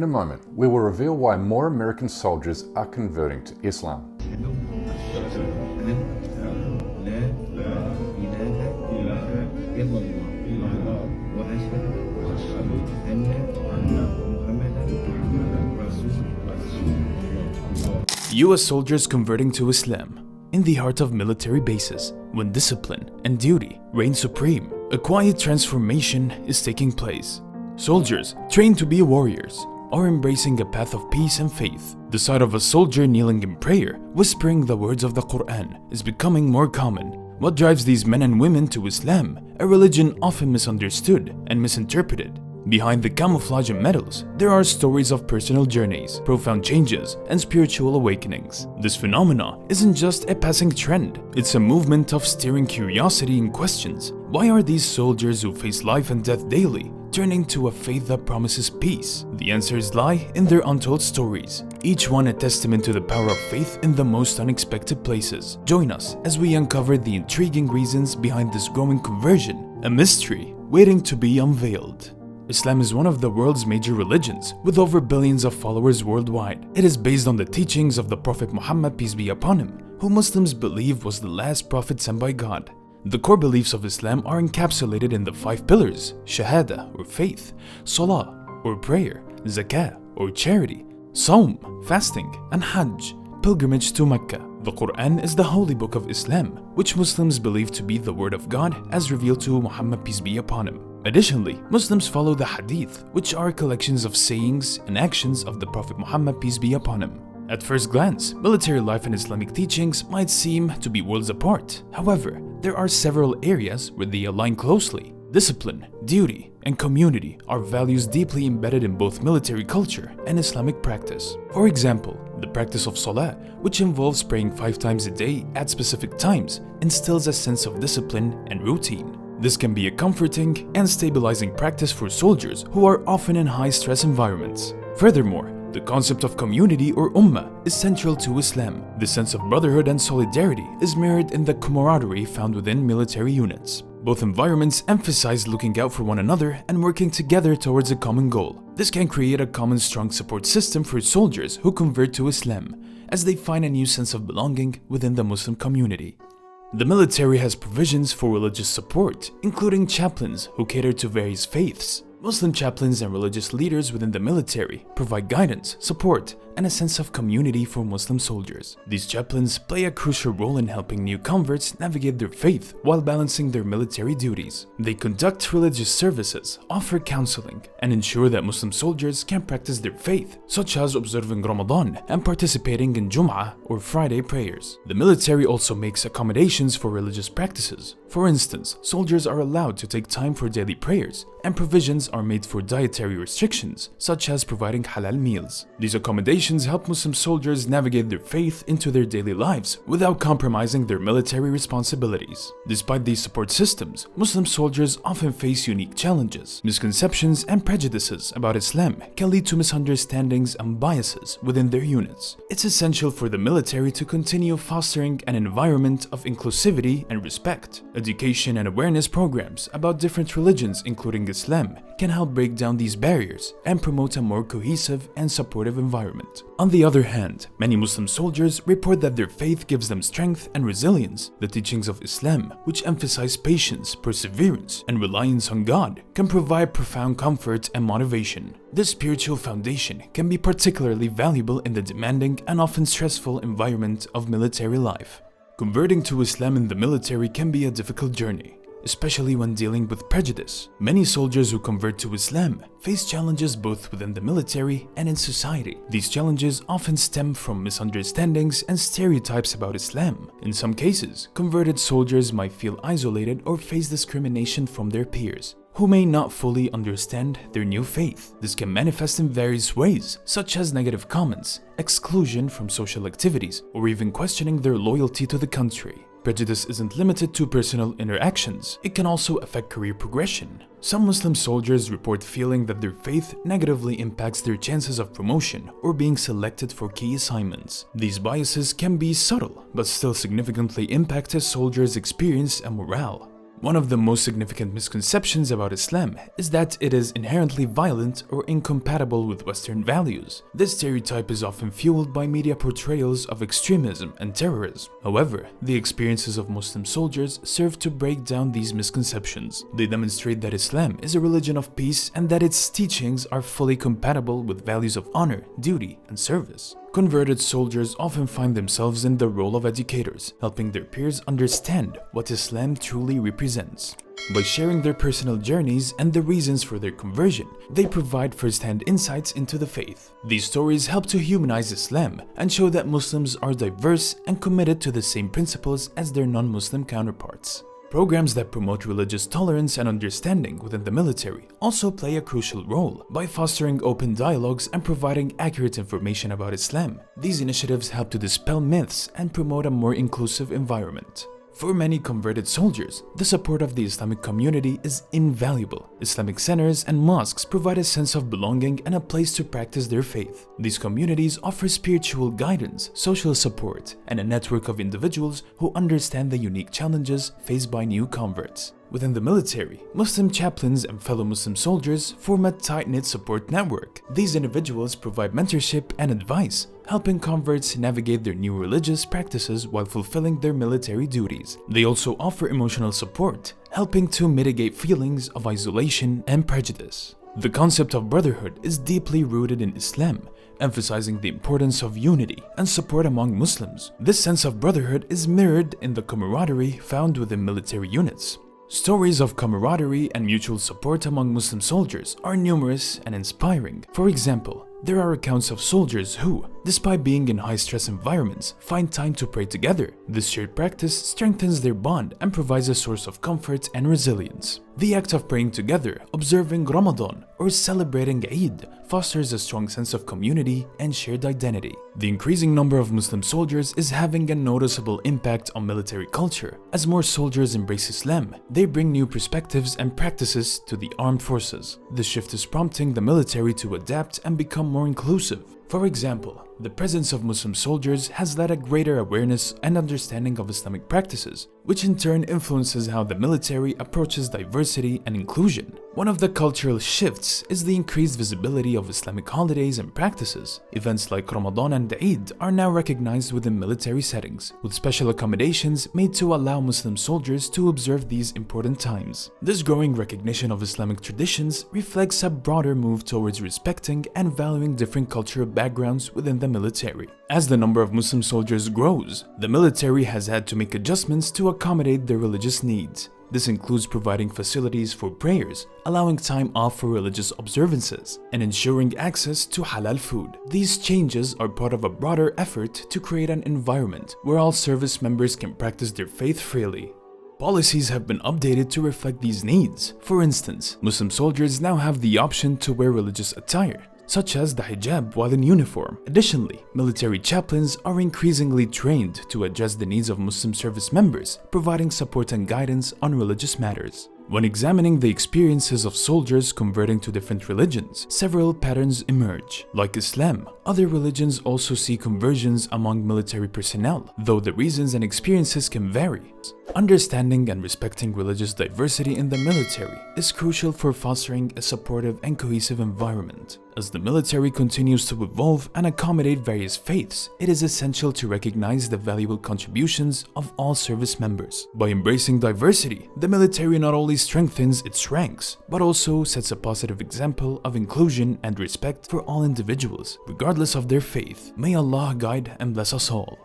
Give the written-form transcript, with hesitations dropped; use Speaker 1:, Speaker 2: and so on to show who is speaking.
Speaker 1: In a moment, we will reveal why more American soldiers are converting to Islam.
Speaker 2: US soldiers converting to Islam. In the heart of military bases, when discipline and duty reign supreme, a quiet transformation is taking place. Soldiers, trained to be warriors, are embracing a path of peace and faith. The sight of a soldier kneeling in prayer, whispering the words of the Quran, is becoming more common. What drives these men and women to Islam, a religion often misunderstood and misinterpreted? Behind the camouflage and medals, there are stories of personal journeys, profound changes, and spiritual awakenings. This phenomena isn't just a passing trend, it's a movement of stirring curiosity and questions. Why are these soldiers who face life and death daily turning to a faith that promises peace? The answers lie in their untold stories, each one a testament to the power of faith in the most unexpected places. Join us as we uncover the intriguing reasons behind this growing conversion, a mystery waiting to be unveiled. Islam is one of the world's major religions, with over billions of followers worldwide. It is based on the teachings of the Prophet Muhammad, peace be upon him, who Muslims believe was the last prophet sent by God. The core beliefs of Islam are encapsulated in the 5 pillars: Shahada or faith, Salah or prayer, Zakah or charity, Sawm, fasting, and Hajj, pilgrimage to Mecca. The Quran is the holy book of Islam, which Muslims believe to be the word of God as revealed to Muhammad, peace be upon him. Additionally, Muslims follow the Hadith, which are collections of sayings and actions of the Prophet Muhammad, peace be upon him. At first glance, military life and Islamic teachings might seem to be worlds apart. However, there are several areas where they align closely. Discipline, duty, and community are values deeply embedded in both military culture and Islamic practice. For example, the practice of Salah, which involves praying 5 times a day at specific times, instills a sense of discipline and routine. This can be a comforting and stabilizing practice for soldiers who are often in high-stress environments. Furthermore, the concept of community or ummah is central to Islam. The sense of brotherhood and solidarity is mirrored in the camaraderie found within military units. Both environments emphasize looking out for one another and working together towards a common goal. This can create a common strong support system for soldiers who convert to Islam, as they find a new sense of belonging within the Muslim community. The military has provisions for religious support, including chaplains who cater to various faiths. Muslim chaplains and religious leaders within the military provide guidance, support, and a sense of community for Muslim soldiers. These chaplains play a crucial role in helping new converts navigate their faith while balancing their military duties. They conduct religious services, offer counseling, and ensure that Muslim soldiers can practice their faith, such as observing Ramadan and participating in Jum'ah or Friday prayers. The military also makes accommodations for religious practices. For instance, soldiers are allowed to take time for daily prayers, and provisions are made for dietary restrictions, such as providing halal meals. These accommodations help Muslim soldiers navigate their faith into their daily lives without compromising their military responsibilities. Despite these support systems, Muslim soldiers often face unique challenges. Misconceptions and prejudices about Islam can lead to misunderstandings and biases within their units. It's essential for the military to continue fostering an environment of inclusivity and respect. Education and awareness programs about different religions, including Islam, can help break down these barriers and promote a more cohesive and supportive environment. On the other hand, many Muslim soldiers report that their faith gives them strength and resilience. The teachings of Islam, which emphasize patience, perseverance, and reliance on God, can provide profound comfort and motivation. This spiritual foundation can be particularly valuable in the demanding and often stressful environment of military life. Converting to Islam in the military can be a difficult journey, especially when dealing with prejudice. Many soldiers who convert to Islam face challenges both within the military and in society. These challenges often stem from misunderstandings and stereotypes about Islam. In some cases, converted soldiers might feel isolated or face discrimination from their peers, who may not fully understand their new faith. This can manifest in various ways, such as negative comments, exclusion from social activities, or even questioning their loyalty to the country. Prejudice isn't limited to personal interactions, it can also affect career progression. Some Muslim soldiers report feeling that their faith negatively impacts their chances of promotion or being selected for key assignments. These biases can be subtle, but still significantly impact a soldier's experience and morale. One of the most significant misconceptions about Islam is that it is inherently violent or incompatible with Western values. This stereotype is often fueled by media portrayals of extremism and terrorism. However, the experiences of Muslim soldiers serve to break down these misconceptions. They demonstrate that Islam is a religion of peace and that its teachings are fully compatible with values of honor, duty, and service. Converted soldiers often find themselves in the role of educators, helping their peers understand what Islam truly represents. By sharing their personal journeys and the reasons for their conversion, they provide first-hand insights into the faith. These stories help to humanize Islam and show that Muslims are diverse and committed to the same principles as their non-Muslim counterparts. Programs that promote religious tolerance and understanding within the military also play a crucial role by fostering open dialogues and providing accurate information about Islam. These initiatives help to dispel myths and promote a more inclusive environment. For many converted soldiers, the support of the Islamic community is invaluable. Islamic centers and mosques provide a sense of belonging and a place to practice their faith. These communities offer spiritual guidance, social support, and a network of individuals who understand the unique challenges faced by new converts. Within the military, Muslim chaplains and fellow Muslim soldiers form a tight-knit support network. These individuals provide mentorship and advice, helping converts navigate their new religious practices while fulfilling their military duties. They also offer emotional support, helping to mitigate feelings of isolation and prejudice. The concept of brotherhood is deeply rooted in Islam, emphasizing the importance of unity and support among Muslims. This sense of brotherhood is mirrored in the camaraderie found within military units. Stories of camaraderie and mutual support among Muslim soldiers are numerous and inspiring. For example, there are accounts of soldiers who, despite being in high-stress environments, find time to pray together. This shared practice strengthens their bond and provides a source of comfort and resilience. The act of praying together, observing Ramadan, or celebrating Eid fosters a strong sense of community and shared identity. The increasing number of Muslim soldiers is having a noticeable impact on military culture. As more soldiers embrace Islam, they bring new perspectives and practices to the armed forces. This shift is prompting the military to adapt and become more inclusive. For example, the presence of Muslim soldiers has led a greater awareness and understanding of Islamic practices, which in turn influences how the military approaches diversity and inclusion. One of the cultural shifts is the increased visibility of Islamic holidays and practices. Events like Ramadan and Eid are now recognized within military settings, with special accommodations made to allow Muslim soldiers to observe these important times. This growing recognition of Islamic traditions reflects a broader move towards respecting and valuing different cultural backgrounds within the military. As the number of Muslim soldiers grows, the military has had to make adjustments to accommodate their religious needs. This includes providing facilities for prayers, allowing time off for religious observances, and ensuring access to halal food. These changes are part of a broader effort to create an environment where all service members can practice their faith freely. Policies have been updated to reflect these needs. For instance, Muslim soldiers now have the option to wear religious attire, such as the hijab while in uniform. Additionally, military chaplains are increasingly trained to address the needs of Muslim service members, providing support and guidance on religious matters. When examining the experiences of soldiers converting to different religions, several patterns emerge. Like Islam, other religions also see conversions among military personnel, though the reasons and experiences can vary. Understanding and respecting religious diversity in the military is crucial for fostering a supportive and cohesive environment. As the military continues to evolve and accommodate various faiths, it is essential to recognize the valuable contributions of all service members. By embracing diversity, the military not only strengthens its ranks, but also sets a positive example of inclusion and respect for all individuals, regardless of their faith. May Allah guide and bless us all.